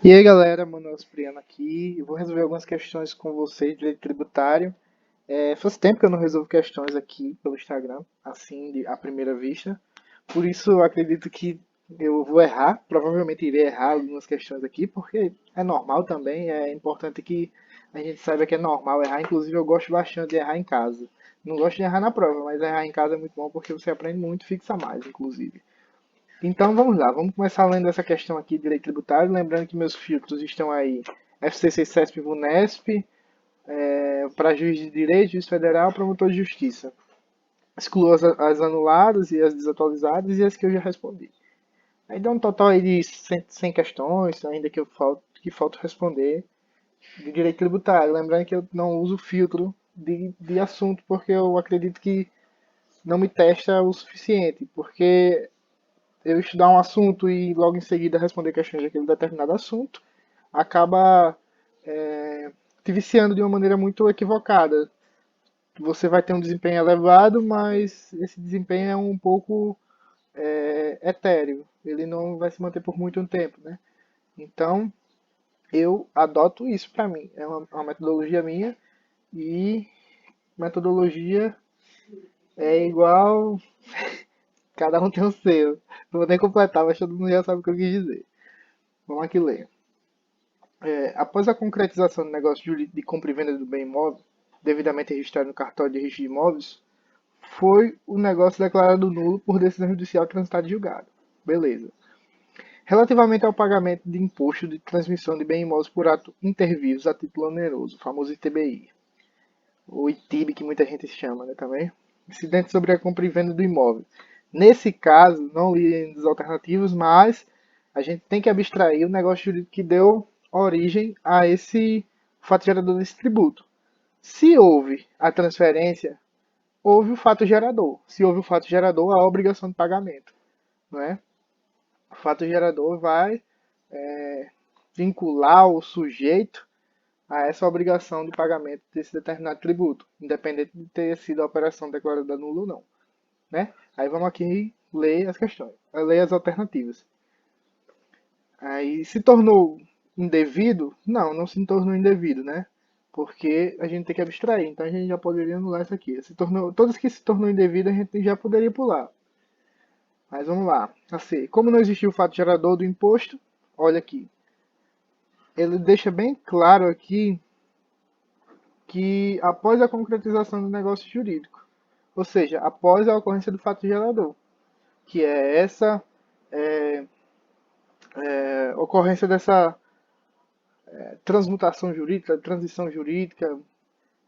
E aí galera, Manuel Cipriano aqui. Eu vou resolver algumas questões com vocês de direito tributário. Faz tempo que eu não resolvo questões aqui pelo Instagram, assim, à primeira vista. Por isso eu acredito que eu vou errar, provavelmente irei errar algumas questões aqui, porque é normal também, é importante que a gente saiba que é normal errar. Inclusive eu gosto bastante de errar em casa. Não gosto de errar na prova, mas errar em casa é muito bom porque você aprende muito e fixa mais, inclusive. Então vamos lá, vamos começar lendo essa questão aqui de direito tributário, lembrando que meus filtros estão aí FCC, CESP e VUNESP, para juiz de direito, juiz federal, promotor de justiça. Excluo as anuladas e as desatualizadas e as que eu já respondi. Aí dá um total aí de 100 questões, ainda que falta responder, de direito tributário. Lembrando que eu não uso filtro de assunto, porque eu acredito que não me testa o suficiente, porque eu estudar um assunto e logo em seguida responder questões daquele determinado assunto, acaba te viciando de uma maneira muito equivocada. Você vai ter um desempenho elevado, mas esse desempenho é um pouco etéreo. Ele não vai se manter por muito tempo, né? Então, eu adoto isso para mim. É uma metodologia minha e metodologia é igual, cada um tem o seu. Não vou nem completar, mas todo mundo já sabe o que eu quis dizer. Vamos aqui ler. Após a concretização do negócio jurídico de compra e venda do bem imóvel, devidamente registrado no cartório de registro de imóveis, foi o negócio declarado nulo por decisão judicial transitada e julgado. Beleza. Relativamente ao pagamento de imposto de transmissão de bem imóveis por ato inter vivos a título oneroso, o famoso ITBI, ou ITIB, que muita gente chama, né, também. Incidente sobre a compra e venda do imóvel. Nesse caso, não li as alternativas, mas a gente tem que abstrair o negócio jurídico que deu origem a esse fato gerador desse tributo. Se houve a transferência, houve o fato gerador. Se houve o fato gerador, há a obrigação de pagamento. Não é? O fato gerador vai vincular o sujeito a essa obrigação de pagamento desse determinado tributo, independente de ter sido a operação declarada nula ou não. Né? Aí vamos aqui ler as questões, ler as alternativas. Aí se tornou indevido? Não, não se tornou indevido, né? Porque a gente tem que abstrair, então a gente já poderia anular isso aqui. Todas que se tornou indevido a gente já poderia pular. Mas vamos lá. Assim, como não existiu o fato gerador do imposto, olha aqui. Ele deixa bem claro aqui que após a concretização do negócio jurídico, ou seja, após a ocorrência do fato gerador, que é essa ocorrência dessa transmutação jurídica, transição jurídica,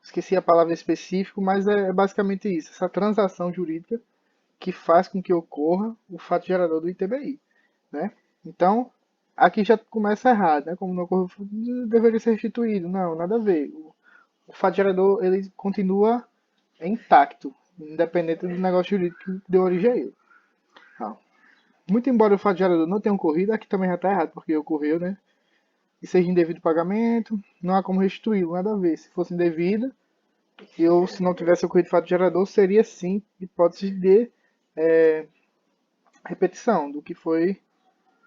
esqueci a palavra específica, mas é basicamente isso, essa transação jurídica que faz com que ocorra o fato gerador do ITBI, né? Então, aqui já começa errado, né? Como não ocorreu, deveria ser restituído. Não, nada a ver. O fato gerador, ele continua intacto, independente do negócio jurídico que deu origem a ele. Tá. Muito embora o fato gerador não tenha ocorrido, aqui também já está errado, porque ocorreu, né? E seja indevido pagamento, não há como restituí-lo, nada a ver. Se fosse indevido, eu, se não tivesse ocorrido fato gerador, seria sim hipótese de repetição do que foi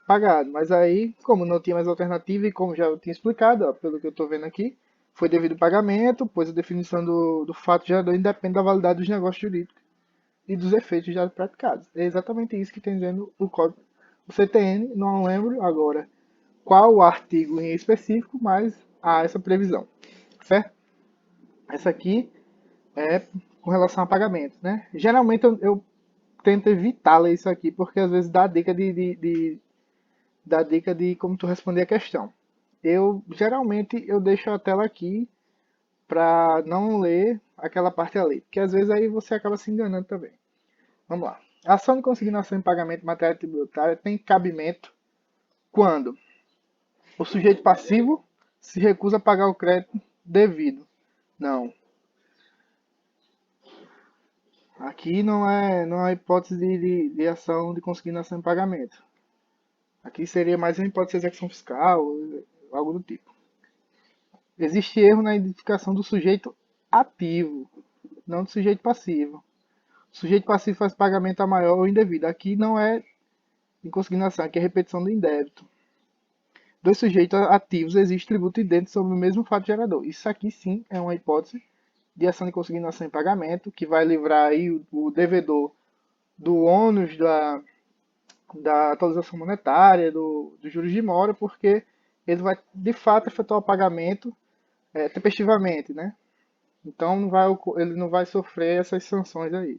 pagado. Mas aí, como não tinha mais alternativa e como já eu tinha explicado, ó, pelo que eu estou vendo aqui, foi devido pagamento, pois a definição do fato gerador independe da validade dos negócios jurídicos e dos efeitos já praticados. É exatamente isso que tem dizendo o código. O CTN, não lembro agora qual o artigo em específico, mas há essa previsão, certo? Essa aqui é com relação a pagamentos, né? Geralmente eu tento evitar ler isso aqui, porque às vezes dá dica dá dica de como tu responder a questão. Eu geralmente eu deixo a tela aqui para não ler aquela parte ali, porque às vezes aí você acaba se enganando também. Vamos lá. A ação de consignação em pagamento de matéria tributária tem cabimento quando o sujeito passivo se recusa a pagar o crédito devido. Não. Aqui não é hipótese de ação de consignação em pagamento. Aqui seria mais uma hipótese de execução fiscal, algo do tipo. Existe erro na identificação do sujeito ativo, não do sujeito passivo. O sujeito passivo faz pagamento a maior ou indevido. Aqui não é em consignação, aqui é repetição do indébito. dois sujeitos ativos existe tributo idêntico sobre o mesmo fato gerador. Isso aqui sim é uma hipótese de ação de consignação em pagamento, que vai livrar aí o devedor do ônus da atualização monetária, dos juros de mora, porque ele vai de fato efetuar o pagamento tempestivamente, né? Então ele não vai sofrer essas sanções aí.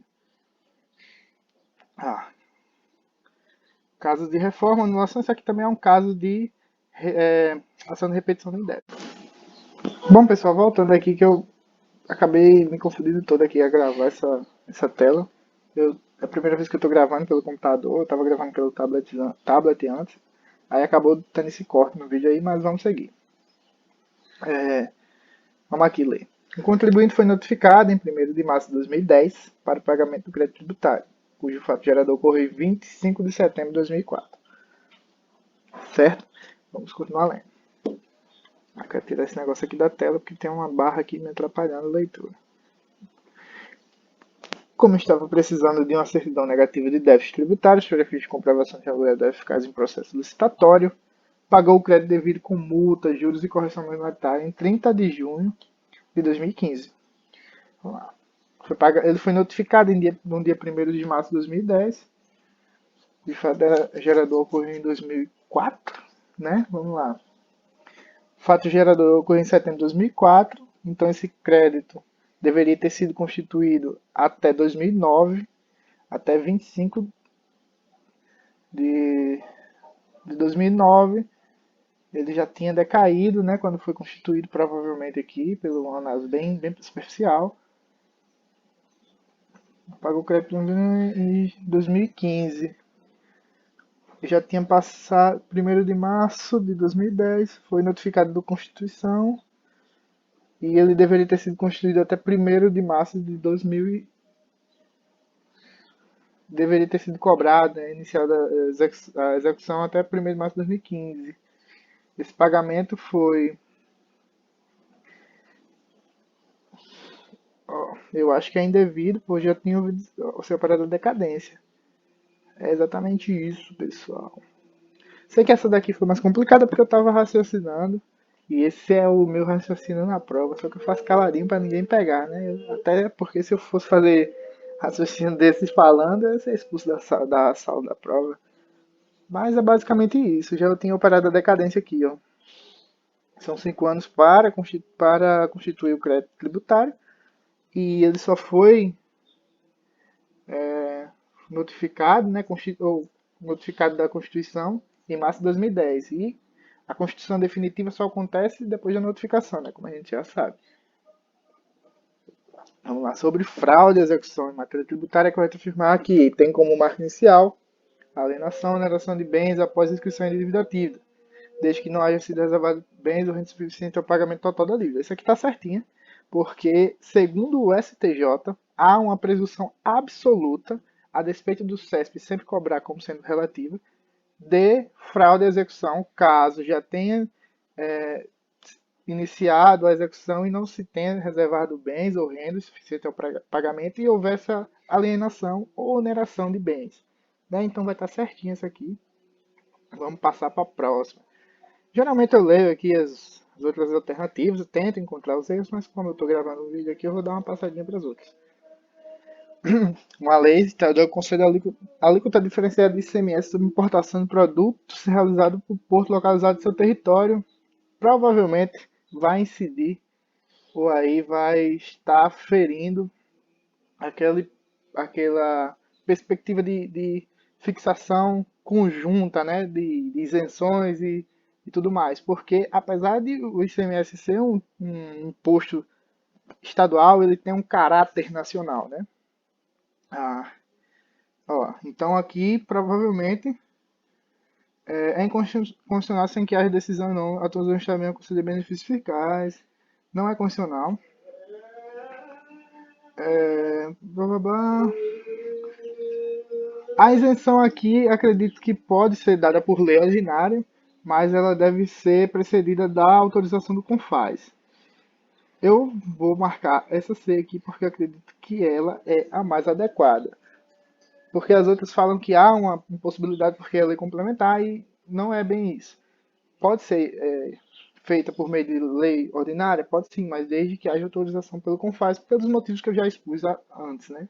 Casos de reforma, anulação, isso aqui também é um caso de ação de repetição de débito. Bom, pessoal, voltando aqui que eu acabei me confundindo todo aqui a gravar essa tela. É a primeira vez que eu estou gravando pelo computador, eu estava gravando pelo tablet antes. Aí acabou tendo esse corte no vídeo aí, mas vamos seguir. Vamos aqui ler. O contribuinte foi notificado em 1º de março de 2010 para o pagamento do crédito tributário, cujo fato gerador ocorreu em 25 de setembro de 2004. Certo? Vamos continuar lendo. Eu quero tirar esse negócio aqui da tela porque tem uma barra aqui me atrapalhando a leitura. Como estava precisando de uma certidão negativa de débitos tributários para fins de comprovação de aluguel eficaz em processo licitatório, pagou o crédito devido com multa, juros e correção monetária em 30 de junho de 2015. Vamos lá. Ele foi notificado no dia 1º de março de 2010. De fato, o gerador ocorreu em 2004, né? Vamos lá. O fato gerador ocorreu em setembro de 2004, então esse crédito deveria ter sido constituído até 2009, até 25 de 2009. Ele já tinha decaído, né, quando foi constituído, provavelmente aqui, pelo análise bem superficial. Pagou o crédito em 2015. Já tinha passado 1º de março de 2010, foi notificado da Constituição e ele deveria ter sido constituído até 1º de março de 2000. Deveria ter sido cobrado, né, iniciada a execução até 1º de março de 2015. Esse pagamento foi... eu acho que é indevido, pois já tinha o seu parado de decadência. É exatamente isso, pessoal. Sei que essa daqui foi mais complicada porque eu estava raciocinando. E esse é o meu raciocínio na prova, só que eu faço caladinho para ninguém pegar, né? Até porque se eu fosse fazer raciocínio desses falando, eu ia ser expulso da sala da prova. Mas é basicamente isso. Já eu tinha operado a decadência aqui, ó. São 5 anos para constituir o crédito tributário. E ele só foi notificado, né? Ou notificado da Constituição em março de 2010. E a Constituição definitiva só acontece depois da notificação, né? Como a gente já sabe. Vamos lá. Sobre fraude e execução em matéria tributária, é correto afirmar que tem como marca inicial a alienação ou oneração de bens após a inscrição em dívida ativa, desde que não haja sido reservado bens ou renda suficiente ao pagamento total da dívida. Isso aqui está certinho, porque, segundo o STJ, há uma presunção absoluta, a despeito do CESP sempre cobrar como sendo relativa, de fraude à execução, caso já tenha iniciado a execução e não se tenha reservado bens ou rendas suficientes ao pagamento e houver essa alienação ou oneração de bens. Né? Então vai estar certinho isso aqui. Vamos passar para a próxima. Geralmente eu leio aqui as outras alternativas, eu tento encontrar os erros, mas como eu estou gravando o vídeo aqui, eu vou dar uma passadinha para as outras. Uma lei estadual concede a alíquota diferenciada de ICMS sobre importação de produtos realizados por porto localizado em seu território. Provavelmente vai incidir ou aí vai estar ferindo aquela perspectiva de fixação conjunta, né, de isenções e tudo mais. Porque apesar de o ICMS ser um imposto estadual, ele tem um caráter nacional, né? Então aqui provavelmente é inconstitucional sem que haja decisão não. A todos os também conceder benefícios fiscais. Não é constitucional. Blá, blá, blá. A isenção aqui acredito que pode ser dada por lei ordinária, mas ela deve ser precedida da autorização do CONFAS. Eu vou marcar essa C aqui porque acredito que ela é a mais adequada. Porque as outras falam que há uma impossibilidade porque é lei complementar e não é bem isso. pode ser feita por meio de lei ordinária? Pode sim, mas desde que haja autorização pelo CONFAS, pelos motivos que eu já expus antes, né?